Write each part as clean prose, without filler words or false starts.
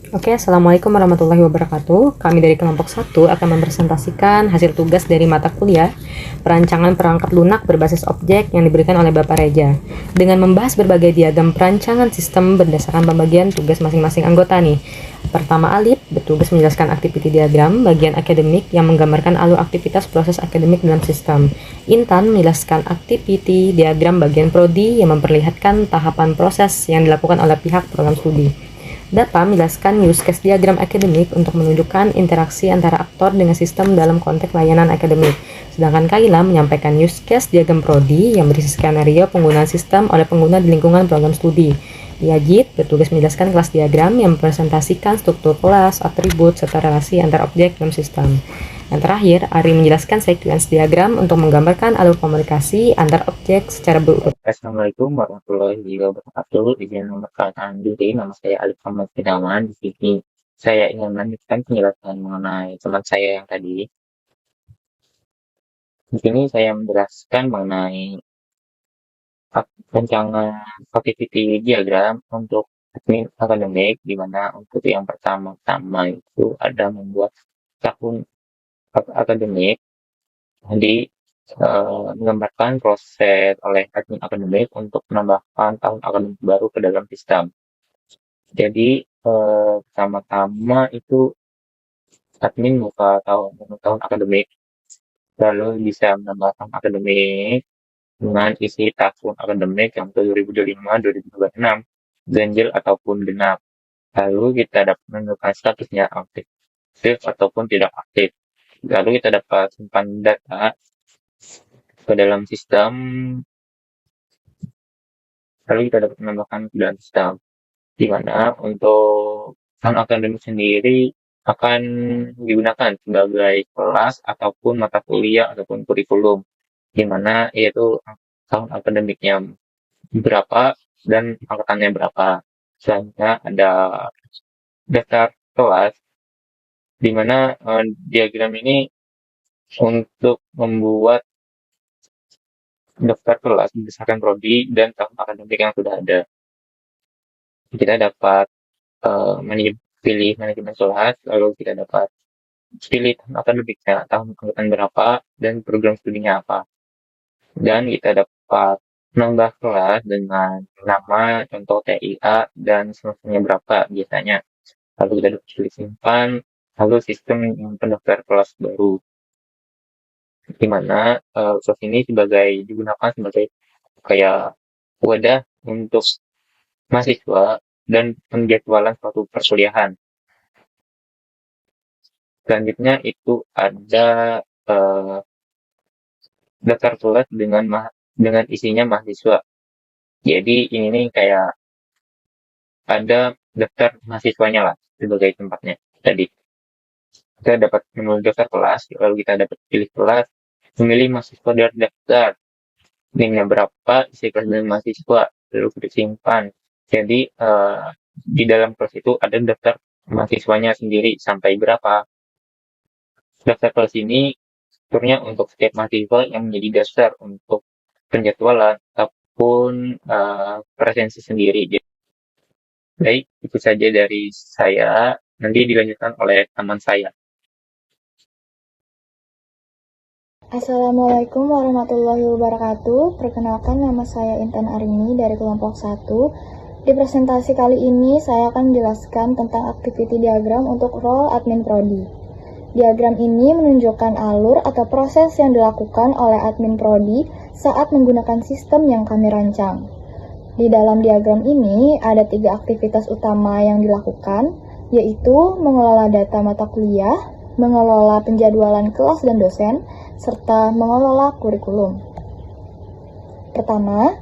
Oke, Assalamualaikum warahmatullahi wabarakatuh. Kami dari kelompok 1 akan mempresentasikan hasil tugas dari mata kuliah perancangan perangkat lunak berbasis objek yang diberikan oleh Bapak Reja. Dengan membahas berbagai diagram perancangan sistem berdasarkan pembagian tugas masing-masing anggota nih. Pertama, Alif bertugas menjelaskan activity diagram bagian akademik yang menggambarkan alur aktivitas proses akademik dalam sistem. Intan menjelaskan activity diagram bagian prodi yang memperlihatkan tahapan proses yang dilakukan oleh pihak program studi. Data menjelaskan use case diagram akademik untuk menunjukkan interaksi antara aktor dengan sistem dalam konteks layanan akademik. Sedangkan Kaila menyampaikan use case diagram prodi yang berisi skenario penggunaan sistem oleh pengguna di lingkungan program studi. Yajid bertugas menjelaskan kelas diagram yang mempresentasikan struktur kelas, atribut, serta relasi antar objek dalam sistem. Yang terakhir, Ari menjelaskan sequence diagram untuk menggambarkan alur komunikasi antar objek secara berurut. Assalamualaikum warahmatullahi wabarakatuh. Izin memperkenalkan diri, nama saya Alif Ahmad Firdawan. Di sini saya ingin melanjutkan penjelasan mengenai teman saya yang tadi. Di sini saya menjelaskan mengenai rancangan activity diagram untuk admin akademik, di mana untuk yang pertama-tama itu ada membuat tahun akademik. Jadi menggambarkan proses oleh admin akademik untuk menambahkan tahun akademik baru ke dalam sistem. Jadi pertama-tama itu admin buka tahun akademik, lalu bisa menambah tahun akademik dengan isi tahun akademik yang 2025-2026, ganjil ataupun genap. Lalu kita dapat menentukan statusnya aktif ataupun tidak aktif. Lalu kita dapat simpan data ke dalam sistem, lalu kita dapat menambahkan ke dalam sistem. Di mana untuk tahun akademik sendiri akan digunakan sebagai kelas ataupun mata kuliah ataupun kurikulum, di mana yaitu tahun akademiknya berapa dan angkatannya berapa. Selanjutnya ada daftar kelas, di mana diagram ini untuk membuat daftar kelas berdasarkan prodi dan tahun akademik yang sudah ada. Kita dapat pilih manajemen kelas, lalu kita dapat pilih tahun akademiknya, tahun angkatan berapa, dan program studinya apa. Dan kita dapat menambah kelas dengan nama, contoh TIA, dan semesternya berapa biasanya. Lalu kita dapat pilih simpan, lalu sistem yang pendaftar kelas baru. Di mana kelas ini digunakan sebagai kayak wadah untuk mahasiswa dan penjadwalan suatu perkuliahan. Selanjutnya itu ada eh, daftar kelas dengan isinya mahasiswa. Jadi ini nih kayak ada daftar mahasiswanya lah sebagai tempatnya. Tadi kita dapat memilih daftar kelas, lalu kita dapat pilih kelas, memilih mahasiswa dari daftar, NIM-nya berapa, isi kelas dari mahasiswa, lalu kita simpan. Jadi di dalam kelas itu ada daftar mahasiswanya sendiri sampai berapa. Daftar kelas ini strukturnya untuk setiap mahasiswa yang menjadi dasar untuk penjadwalan ataupun presensi sendiri. Jadi, baik, itu saja dari saya. Nanti dilanjutkan oleh teman saya. Assalamualaikum warahmatullahi wabarakatuh. Perkenalkan, nama saya Intan Arini dari kelompok 1. Di presentasi kali ini saya akan menjelaskan tentang activity diagram untuk role admin prodi. Diagram ini menunjukkan alur atau proses yang dilakukan oleh admin prodi saat menggunakan sistem yang kami rancang. Di dalam diagram ini ada 3 aktivitas utama yang dilakukan, yaitu mengelola data mata kuliah, mengelola penjadwalan kelas dan dosen, serta mengelola kurikulum. Pertama,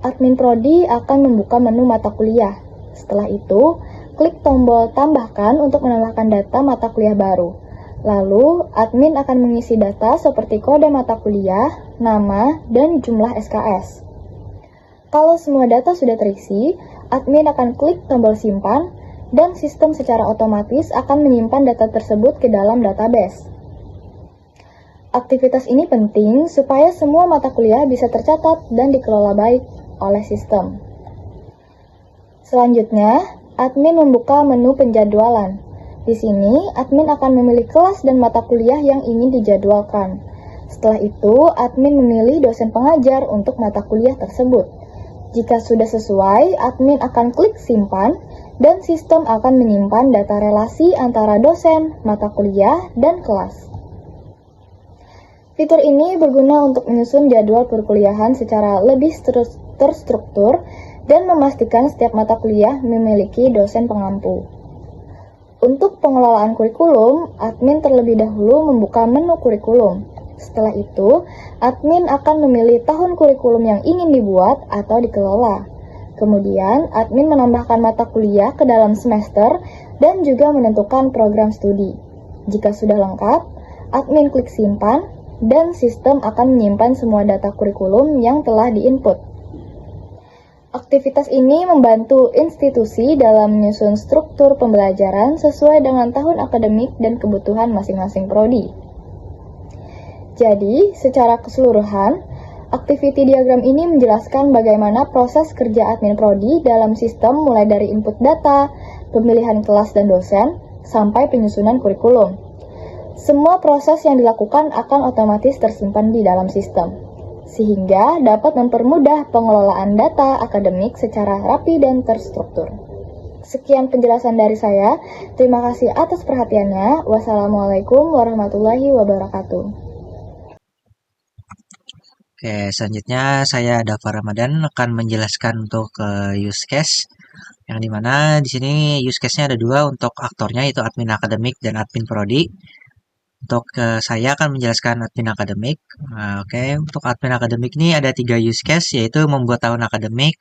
admin prodi akan membuka menu mata kuliah. Setelah itu, klik tombol tambahkan untuk menambahkan data mata kuliah baru. Lalu, admin akan mengisi data seperti kode mata kuliah, nama, dan jumlah SKS. Kalau semua data sudah terisi, admin akan klik tombol simpan, dan sistem secara otomatis akan menyimpan data tersebut ke dalam database. Aktivitas ini penting supaya semua mata kuliah bisa tercatat dan dikelola baik oleh sistem. Selanjutnya, admin membuka menu penjadwalan. Di sini, admin akan memilih kelas dan mata kuliah yang ingin dijadwalkan. Setelah itu, admin memilih dosen pengajar untuk mata kuliah tersebut. Jika sudah sesuai, admin akan klik simpan, dan sistem akan menyimpan data relasi antara dosen, mata kuliah, dan kelas. Fitur ini berguna untuk menyusun jadwal perkuliahan secara lebih terstruktur dan memastikan setiap mata kuliah memiliki dosen pengampu. Untuk pengelolaan kurikulum, admin terlebih dahulu membuka menu kurikulum. Setelah itu, admin akan memilih tahun kurikulum yang ingin dibuat atau dikelola. Kemudian, admin menambahkan mata kuliah ke dalam semester dan juga menentukan program studi. Jika sudah lengkap, admin klik simpan, dan sistem akan menyimpan semua data kurikulum yang telah diinput. Aktivitas ini membantu institusi dalam menyusun struktur pembelajaran sesuai dengan tahun akademik dan kebutuhan masing-masing prodi. Jadi, secara keseluruhan, activity diagram ini menjelaskan bagaimana proses kerja admin prodi dalam sistem mulai dari input data, pemilihan kelas dan dosen, sampai penyusunan kurikulum. Semua proses yang dilakukan akan otomatis tersimpan di dalam sistem, sehingga dapat mempermudah pengelolaan data akademik secara rapi dan terstruktur. Sekian penjelasan dari saya. Terima kasih atas perhatiannya. Wassalamualaikum warahmatullahi wabarakatuh. Oke, selanjutnya saya Dava Ramadan akan menjelaskan untuk use case, yang dimana di sini use case-nya ada dua untuk aktornya, yaitu admin akademik dan admin prodi. Untuk saya akan menjelaskan admin akademik. Oke, untuk admin akademik ini ada 3 use case, yaitu membuat tahun akademik,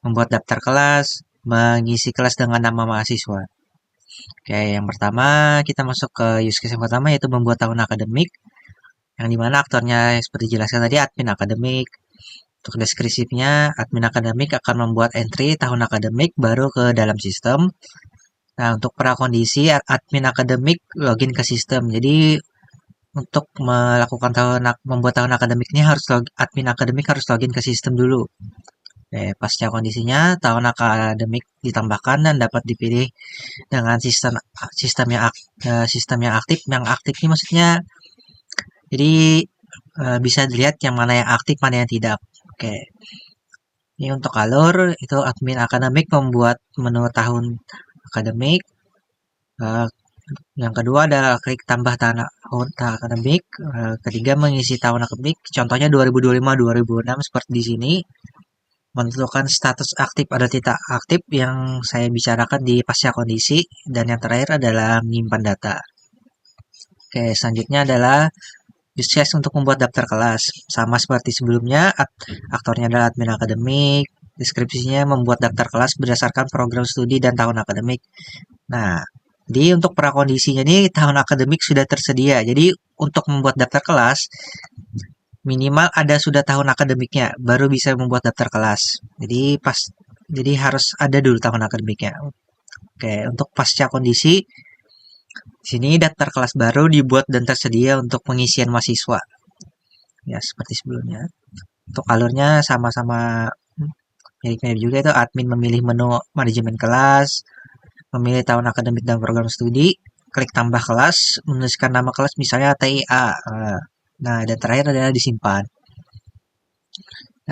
membuat daftar kelas, mengisi kelas dengan nama mahasiswa. Oke, yang pertama kita masuk ke use case yang pertama, yaitu membuat tahun akademik, yang dimana aktornya seperti dijelaskan tadi admin akademik. Untuk deskripsinya, admin akademik akan membuat entry tahun akademik baru ke dalam sistem. Nah, untuk prakondisi, admin akademik login ke sistem. Jadi, untuk melakukan membuat tahun akademik ini admin akademik harus login ke sistem dulu. Oke, pasca kondisinya, tahun akademik ditambahkan dan dapat dipilih dengan sistem yang aktif. Yang aktif ini maksudnya, jadi bisa dilihat yang mana yang aktif, mana yang tidak. Oke. Ini untuk alur, itu admin akademik membuat menu tahun akademik. Yang kedua adalah klik tambah tahun akademik. Ketiga mengisi tahun akademik. Contohnya 2025-2026 seperti di sini. Menentukan status aktif atau tidak aktif yang saya bicarakan di pasca kondisi. Dan yang terakhir adalah menyimpan data. Oke, selanjutnya adalah use case untuk membuat daftar kelas. Sama seperti sebelumnya, aktornya adalah admin akademik. Deskripsinya membuat daftar kelas berdasarkan program studi dan tahun akademik. Nah, jadi untuk prakondisinya ini tahun akademik sudah tersedia. Jadi untuk membuat daftar kelas, minimal ada sudah tahun akademiknya, baru bisa membuat daftar kelas. Jadi harus ada dulu tahun akademiknya. Oke, untuk pasca kondisi, sini daftar kelas baru dibuat dan tersedia untuk pengisian mahasiswa. Ya, seperti sebelumnya. Untuk alurnya sama-sama mirip-mirip juga, itu admin memilih menu manajemen kelas, memilih tahun akademik dan program studi, klik tambah kelas, menuliskan nama kelas misalnya TIA. Nah, dan terakhir adalah disimpan.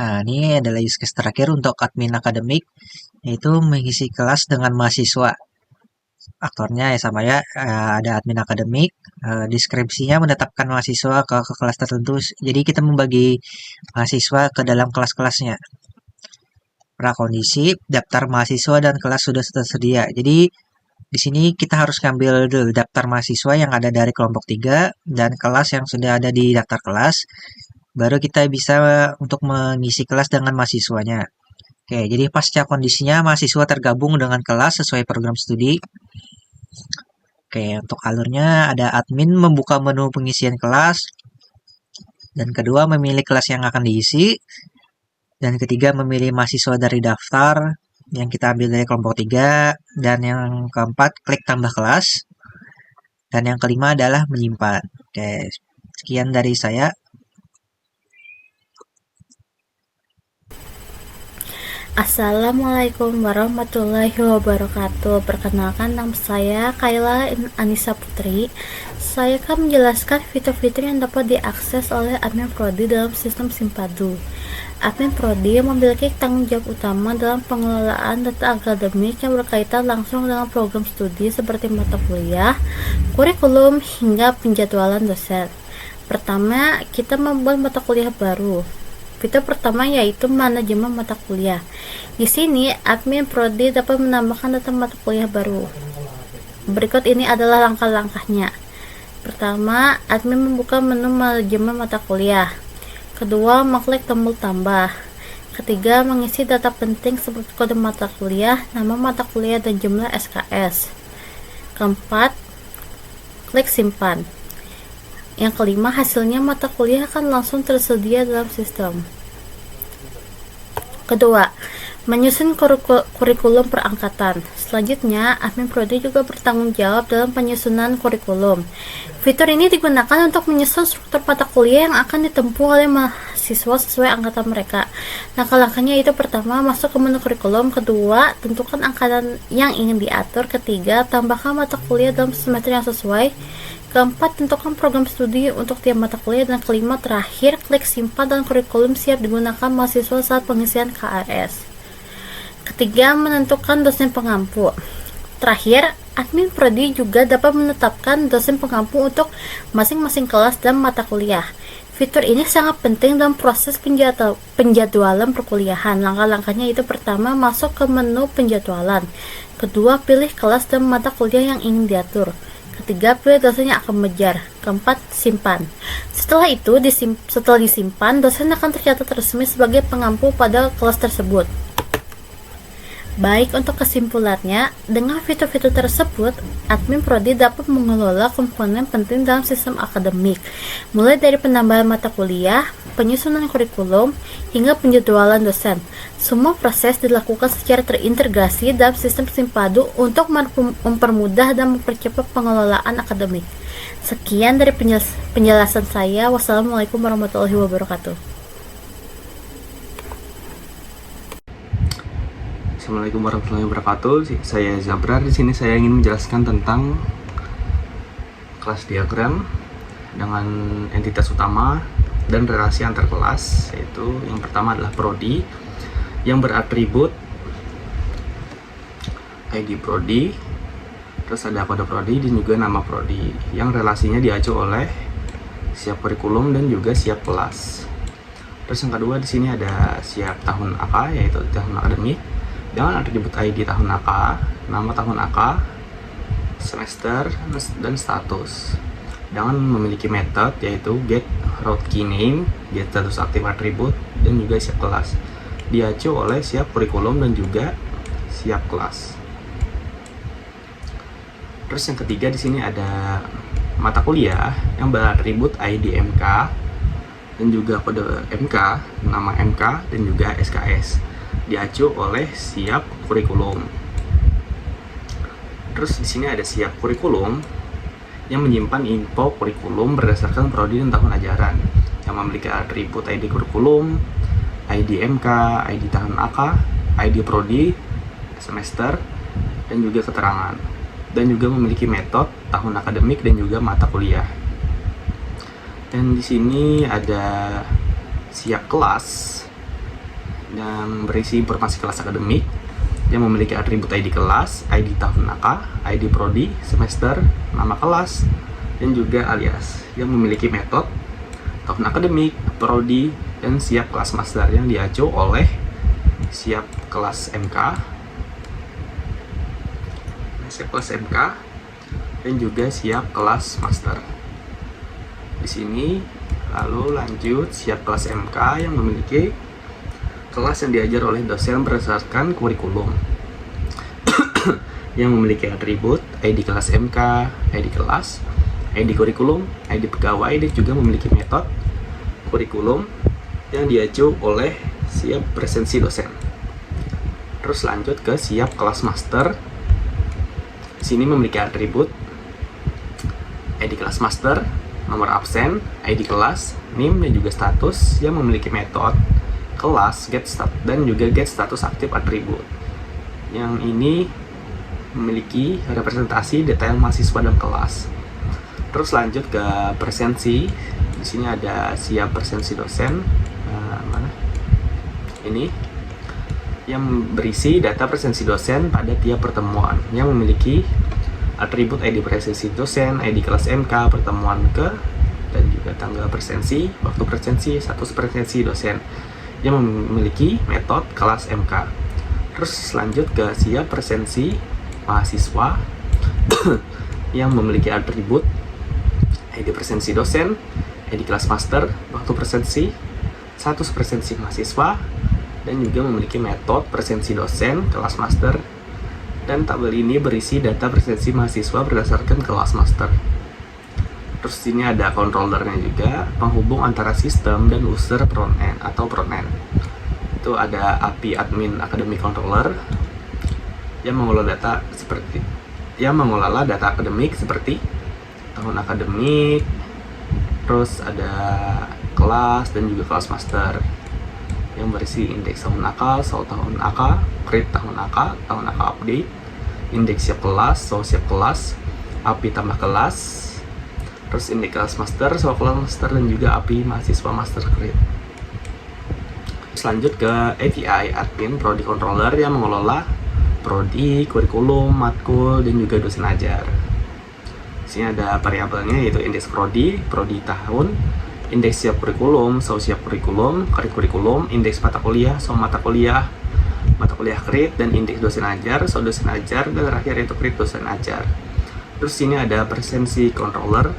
Nah, ini adalah use case terakhir untuk admin akademik, yaitu mengisi kelas dengan mahasiswa. Aktornya ya sama ya, ada admin akademik, deskripsinya menetapkan mahasiswa ke kelas tertentu. Jadi kita membagi mahasiswa ke dalam kelas-kelasnya. Prakondisi, daftar mahasiswa dan kelas sudah tersedia. Jadi di sini kita harus ngambil dulu daftar mahasiswa yang ada dari kelompok 3 dan kelas yang sudah ada di daftar kelas. Baru kita bisa untuk mengisi kelas dengan mahasiswanya. Oke, jadi pasca kondisinya mahasiswa tergabung dengan kelas sesuai program studi. Oke, untuk alurnya ada admin membuka menu pengisian kelas. Dan kedua memilih kelas yang akan diisi. Dan ketiga memilih mahasiswa dari daftar yang kita ambil dari kelompok 3. Dan yang keempat klik tambah kelas. Dan yang kelima adalah menyimpan. Oke, sekian dari saya. Assalamualaikum warahmatullahi wabarakatuh. Perkenalkan, nama saya Kayla Anissa Putri. Saya akan menjelaskan fitur-fitur yang dapat diakses oleh admin prodi dalam sistem Simpadu. Admin prodi memiliki tanggung jawab utama dalam pengelolaan data akademik yang berkaitan langsung dengan program studi seperti mata kuliah, kurikulum, hingga penjadwalan dosen. Pertama, kita membuat mata kuliah baru. Fitur pertama yaitu manajemen mata kuliah. Di sini, admin prodi dapat menambahkan data mata kuliah baru. Berikut ini adalah langkah-langkahnya. Pertama, admin membuka menu manajemen mata kuliah. Kedua, mengklik tombol tambah. Ketiga, mengisi data penting seperti kode mata kuliah, nama mata kuliah, dan jumlah SKS. Keempat, klik simpan. Yang kelima, hasilnya mata kuliah akan langsung tersedia dalam sistem. Kedua, menyusun kurikulum perangkatan. Selanjutnya, admin prodi juga bertanggung jawab dalam penyusunan kurikulum. Fitur ini digunakan untuk menyusun struktur mata kuliah yang akan ditempuh oleh mahasiswa sesuai angkatan mereka. Langkah-langkahnya itu: pertama, masuk ke menu kurikulum. Kedua, tentukan angkatan yang ingin diatur. Ketiga, tambahkan mata kuliah dalam semester yang sesuai. Keempat, tentukan program studi untuk tiap mata kuliah. Dan kelima, terakhir, klik simpan dan kurikulum siap digunakan mahasiswa saat pengisian KRS. Ketiga, menentukan dosen pengampu. Terakhir, admin prodi juga dapat menetapkan dosen pengampu untuk masing-masing kelas dan mata kuliah. Fitur ini sangat penting dalam proses penjadwalan perkuliahan. Langkah-langkahnya itu: pertama, masuk ke menu penjadwalan. Kedua, pilih kelas dan mata kuliah yang ingin diatur. Ketiga, pilih dosen yang akan mengejar. Keempat, simpan. Setelah itu, setelah disimpan, dosen akan tercatat resmi sebagai pengampu pada kelas tersebut. Baik, untuk kesimpulannya, dengan fitur-fitur tersebut, admin prodi dapat mengelola komponen penting dalam sistem akademik, mulai dari penambahan mata kuliah, penyusunan kurikulum, hingga penjadwalan dosen. Semua proses dilakukan secara terintegrasi dalam sistem Simpadu untuk mempermudah dan mempercepat pengelolaan akademik. Sekian dari penjelasan saya. Wassalamualaikum warahmatullahi wabarakatuh. Assalamualaikum warahmatullahi wabarakatuh. Saya Zabrar. Di sini saya ingin menjelaskan tentang kelas diagram dengan entitas utama dan relasi antar kelas, yaitu yang pertama adalah prodi yang beratribut ID prodi, terus ada kode prodi dan juga nama prodi yang relasinya diacu oleh siap kurikulum dan juga siap kelas. Terus yang kedua di sini ada siap tahun AK, yaitu tahun akademik dengan atribut ID tahun AK, nama tahun AK, semester, dan status. Dengan memiliki metode yaitu get route key name, get status aktif atribut, dan juga siap kelas. Diacu oleh siap kurikulum dan juga siap kelas. Terus yang ketiga di sini ada mata kuliah yang beratribut ID MK dan juga kode MK, nama MK, dan juga SKS. Diacu oleh siap kurikulum. Terus di sini ada siap kurikulum yang menyimpan info kurikulum berdasarkan prodi dan tahun ajaran, yang memiliki atribut ID kurikulum, ID MK, ID tahun AK, ID prodi, semester, dan juga keterangan. Dan juga memiliki metode tahun akademik dan juga mata kuliah. Dan di sini ada siap kelas yang berisi informasi kelas akademik yang memiliki atribut ID kelas, ID tahun AK, ID prodi, semester, nama kelas, dan juga alias, yang memiliki metode tahun akademik, prodi, dan siap kelas master yang diacu oleh siap kelas MK, dan juga siap kelas master. Di sini lalu lanjut siap kelas MK yang memiliki kelas yang diajar oleh dosen berdasarkan kurikulum yang memiliki atribut ID kelas MK, ID kelas, ID kurikulum, ID pegawai, dan juga memiliki metode kurikulum yang diacu oleh siap presensi dosen. Terus lanjut ke siap kelas master. Di sini memiliki atribut ID kelas master, nomor absen, ID kelas, NIM, dan juga status yang memiliki metode kelas dan juga get status aktif atribut. Yang ini memiliki representasi detail mahasiswa dan kelas. Terus lanjut ke presensi. Di sini ada siap presensi dosen. Mana? Ini yang berisi data presensi dosen pada tiap pertemuan yang memiliki atribut ID presensi dosen, ID kelas MK, pertemuan ke, dan juga tanggal presensi, waktu presensi, status presensi dosen yang memiliki metode kelas MK. Terus lanjut ke siap presensi mahasiswa yang memiliki atribut ID presensi dosen, ID kelas master, waktu presensi, status presensi mahasiswa, dan juga memiliki metode presensi dosen, kelas master, dan tabel ini berisi data presensi mahasiswa berdasarkan kelas master. Terus sini ada controllernya juga, penghubung antara sistem dan user front-end atau front-end. Itu ada API admin academic controller yang mengelola data akademik seperti tahun akademik, terus ada kelas dan juga kelas master yang berisi indeks tahun AK, soal tahun AK, grade tahun AK update, indeks siap kelas, soal siap kelas, API tambah kelas, terus indeks kelas master, soal kelas master, dan juga API mahasiswa master grade. Lanjut ke API admin prodi controller yang mengelola prodi, kurikulum, matkul, dan juga dosen ajar. Di sini ada variabelnya yaitu indeks prodi tahun, indeks siap kurikulum, so siap kurikulum, grade kurikulum, indeks mata kuliah, so mata kuliah grade, dan indeks dosen ajar, so dosen ajar, dan terakhir itu grade dosen ajar. Terus sini ada presensi controller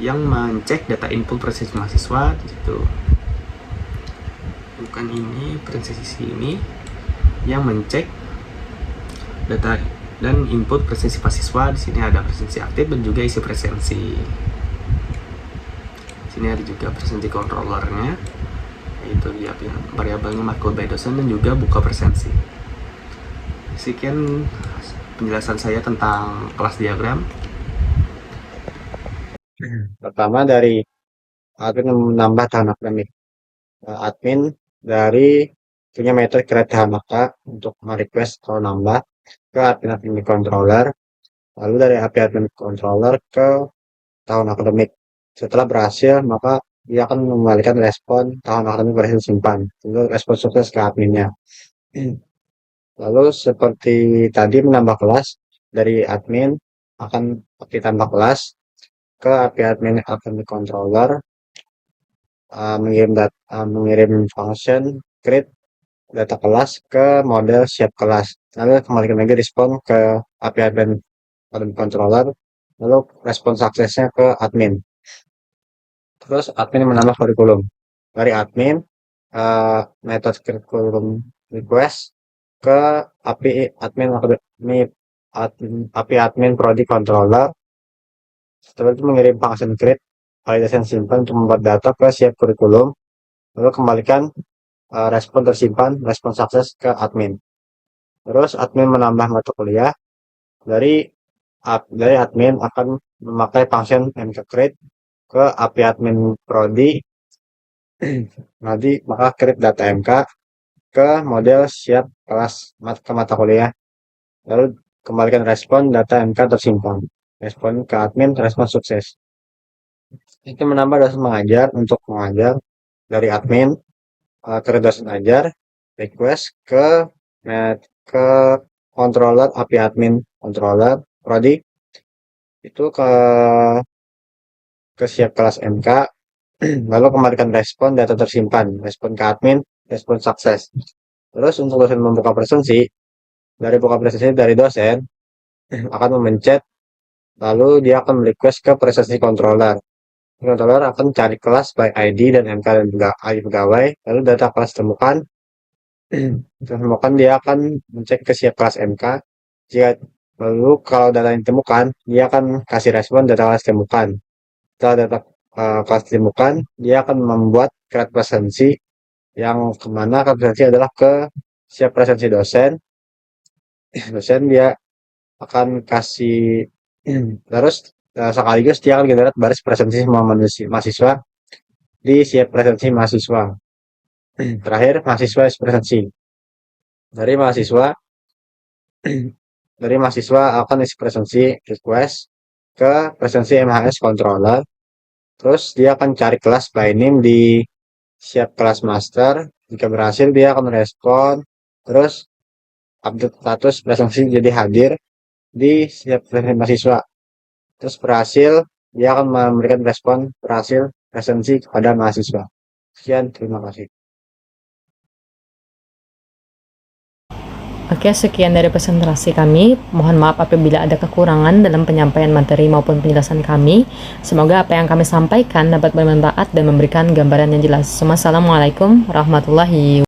yang mengecek data input presensi mahasiswa di situ. Bukan ini, presensi ini yang mengecek data dan input presensi mahasiswa. Di sini ada presensi aktif dan juga isi presensi. Sini ada juga presensi controllernya, yaitu dia variabelnya matkul by dosen dan juga buka presensi. Sekian penjelasan saya tentang kelas diagram. Pertama dari admin menambah tahun akademik. Admin dari punya metode create HMK untuk merequest atau nambah ke admin controller, lalu dari API admin controller ke tahun akademik. Setelah berhasil, maka dia akan mengembalikan respon tahun akademik berhasil simpan, itu respon sukses ke adminnya. Lalu seperti tadi menambah kelas, dari admin akan ditambah kelas ke API admin controller, mengirim function create data kelas ke model siap kelas, lalu kembalikan lagi respon ke API admin controller, lalu respon suksesnya ke admin. Terus admin menambah kurikulum, dari admin metode kurikulum request ke API admin prodi controller. Setelah itu mengirim function create validasi simpan untuk membuat data ke siap kurikulum, lalu kembalikan respon tersimpan, respon sukses ke admin. Terus admin menambah mata kuliah, dari admin akan memakai function mkcreate ke API admin prodi, nanti maka create data MK ke model siap kelas ke mata kuliah, lalu kembalikan respon data MK tersimpan, respon ke admin, respon sukses. Itu menambah dosen mengajar, untuk mengajar dari admin ke dosen ajar request ke controller API admin controller prodi, itu ke siap kelas MK, lalu kembalikan respon data tersimpan, respon ke admin, respon sukses. Terus untuk dosen membuka presensi, dari buka presensi dari dosen akan memencet, lalu dia akan request ke presensi controller. Controller akan cari kelas by ID dan MK dan juga ID pegawai, lalu data kelas temukan. Dia akan mencek ke siap kelas MK. Lalu kalau data yang ditemukan, dia akan kasih respon data kelas temukan. Setelah data kelas ditemukan, dia akan membuat create presensi, yang kemana presensi adalah ke siap presensi dosen. Dosen dia akan kasih terus sekaligus dia akan generate baris presensi mahasiswa di siap presensi mahasiswa. Terakhir, mahasiswa presensi. Dari mahasiswa akan isi presensi request ke presensi MHS controller. Terus dia akan cari kelas by name di siap kelas master. Jika berhasil, dia akan merespon. Terus update status presensi jadi hadir di siap presensi mahasiswa. Terus berhasil, dia akan memberikan respon berhasil presensi kepada mahasiswa. Sekian, terima kasih. Oke, sekian dari presentasi kami. Mohon maaf apabila ada kekurangan dalam penyampaian materi maupun penjelasan kami. Semoga apa yang kami sampaikan dapat bermanfaat dan memberikan gambaran yang jelas. Wassalamualaikum warahmatullahi wabarakatuh.